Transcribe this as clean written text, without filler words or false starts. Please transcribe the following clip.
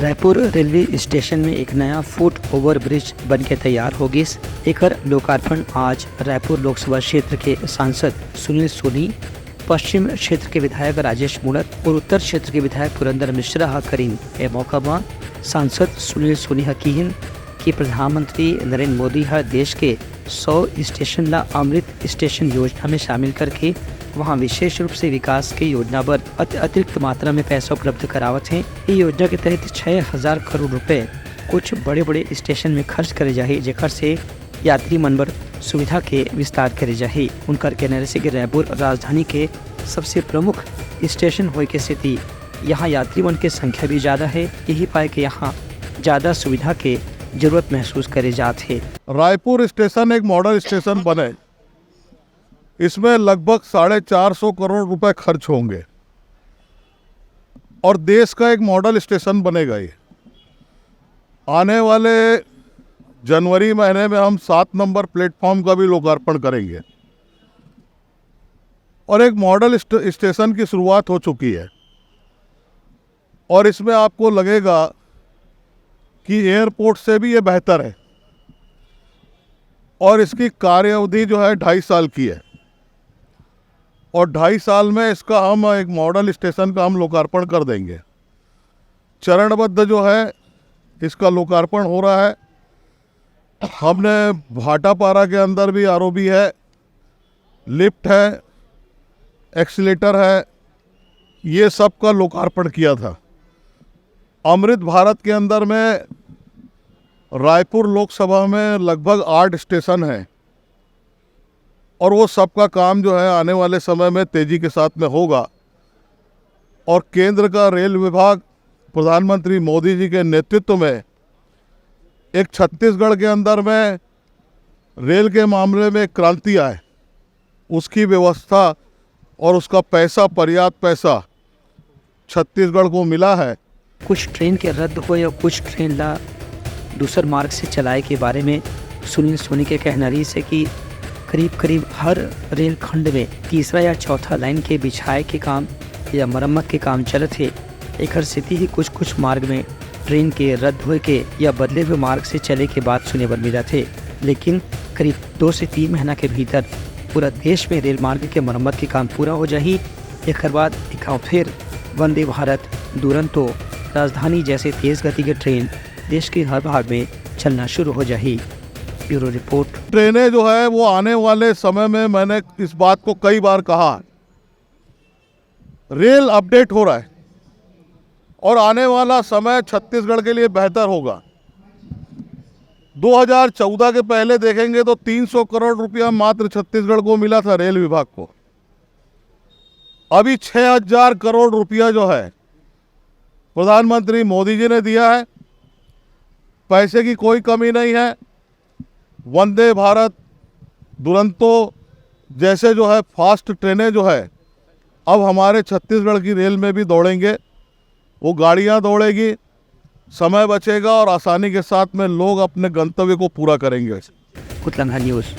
Raipur railway station में एक नया फुट ओवर ब्रिज बनके तैयार होगी। एकर लोकार्पण आज रायपुर लोकसभा क्षेत्र के सांसद सुनील सोनी, पश्चिम क्षेत्र के विधायक राजेश मूणत और उत्तर क्षेत्र के विधायक पुरंदर मिश्रा करीन। ए मौका पर सांसद सुनील सोनी हकीन कि प्रधानमंत्री नरेंद्र मोदी हर देश के 100 स्टेशन ला अमृत स्टेशन योजना में शामिल करके वहां विशेष रूप से विकास की योजना पर अतिरिक्त मात्रा में पैसा उपलब्ध करावत हैं। ये योजना के तहत 6000 करोड़ रुपए कुछ बड़े बड़े स्टेशन में खर्च करे जाए, जेकर से यात्री मनबर सुविधा के विस्तार करे जाए। उनकर कहने से कि रायपुर राजधानी के सबसे प्रमुख स्टेशन होने के स्थिति यहाँ यात्री मन की संख्या भी ज़्यादा है, यही पाए कि यहाँ ज़्यादा सुविधा के जरूरत महसूस करे जाते हैं। रायपुर स्टेशन एक मॉडल स्टेशन बने, इसमें लगभग 450 करोड़ रुपए खर्च होंगे और देश का एक मॉडल स्टेशन बनेगा। ये आने वाले जनवरी महीने में हम 7 नंबर प्लेटफॉर्म का भी लोकार्पण करेंगे और एक मॉडल स्टेशन की शुरुआत हो चुकी है और इसमें आपको लगेगा कि एयरपोर्ट से भी ये बेहतर है और इसकी कार्य अवधि जो है 2.5 साल की है और 2.5 साल में इसका हम एक मॉडल स्टेशन का हम लोकार्पण कर देंगे। चरणबद्ध जो है इसका लोकार्पण हो रहा है। हमने भाटापारा के अंदर भी आरओबी है, लिफ्ट है, एक्सीलेटर है, ये सब का लोकार्पण किया था। अमृत भारत के अंदर में रायपुर लोकसभा में लगभग 8 स्टेशन हैं और वो सबका काम जो है आने वाले समय में तेज़ी के साथ में होगा और केंद्र का रेल विभाग प्रधानमंत्री मोदी जी के नेतृत्व में एक छत्तीसगढ़ के अंदर में रेल के मामले में क्रांति आए, उसकी व्यवस्था और उसका पैसा, पर्याप्त पैसा छत्तीसगढ़ को मिला है। कुछ ट्रेन के रद्द हो या कुछ ट्रेन ला दूसर मार्ग से चलाए के बारे में सुनील सोनी के कहना रही से कि करीब हर रेल खंड में तीसरा या चौथा लाइन के बिछाए के काम या मरम्मत के काम चलत है। एक स्थिति ही कुछ मार्ग में ट्रेन के रद्द होए के या बदले हुए मार्ग से चले के बाद सुने बर मिला थे, लेकिन करीब 2 से 3 महीना के भीतर पूरा देश में रेल मार्ग के मरम्मत के काम पूरा हो जाही। एक बाद फिर वंदे भारत, दुरंतो, राजधानी जैसे तेज गति के ट्रेन देश के हर भाग में चलना शुरू हो जाही। Bureau report. ट्रेनें जो है वो आने वाले समय में, मैंने इस बात को कई बार कहा, रेल अपडेट हो रहा है और आने वाला समय छत्तीसगढ़ के लिए बेहतर होगा। 2014 के पहले देखेंगे तो 300 करोड़ रुपया मात्र छत्तीसगढ़ को मिला था रेल विभाग को। अभी 6000 करोड़ रुपया जो है प्रधानमंत्री मोदी जी ने दिया है, पैसे की कोई कमी नहीं है। वंदे भारत, दुरंतो जैसे जो है फास्ट ट्रेनें जो है अब हमारे छत्तीसगढ़ की रेल में भी दौड़ेंगे। वो गाड़ियां दौड़ेगी, समय बचेगा और आसानी के साथ में लोग अपने गंतव्य को पूरा करेंगे। कुतलंगा न्यूज़।